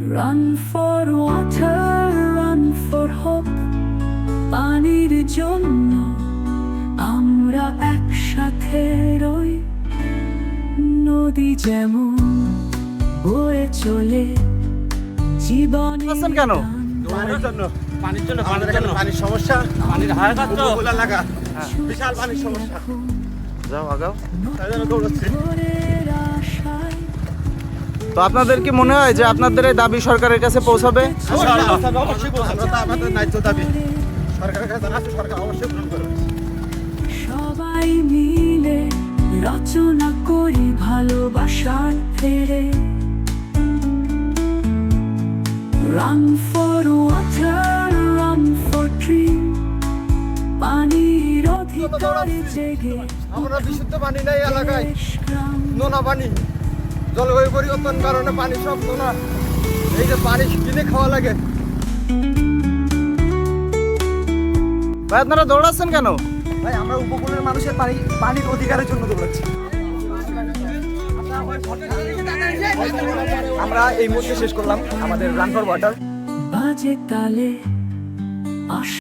Run for water, run for hope. পানির জন্য আমরা একসাথে রই। নদী যেমন বয়ে চলে জীবনে আছেন কেন? পানির জন্য আমাদের এখানে পানির সমস্যা, পানির হাহাকার তো খোলা লাগা, বিশাল পানির সমস্যা। যাও আগাও, তাই জন্য দৌড়াচ্ছি। তো আপনাদের কি মনে হয় যে আপনাদের এই দাবি সরকারের কাছে পৌঁছাবে? অবশ্যই আমরা তো আমাদের ন্যায্য দাবি সরকারের কাছে জানাচ্ছি, সরকার অবশ্যই পূরণ করবে। সবাই মিলে রচনা করি ভালোবাসার ফেরে। Run for water, run for dream. পানির অধিকারে জেগে আমরা বিশুদ্ধ পানি নাই এলাকায়, দেশগ্রাম। নোনা পানি। জলবায়ু পরিবর্তন কারণে পানি সব নোনা। এই যে পানি কিনে খাওয়া লাগে। ভাই আপনারা দৌড়াচ্ছেন কেন? ভাই আমরা উপকূলের মানুষের পানির অধিকারের জন্য দৌড়াচ্ছি। আমরা এই মুহূর্তে শেষ করলাম আমাদের রান ফর ওয়াটার। বাজে তালে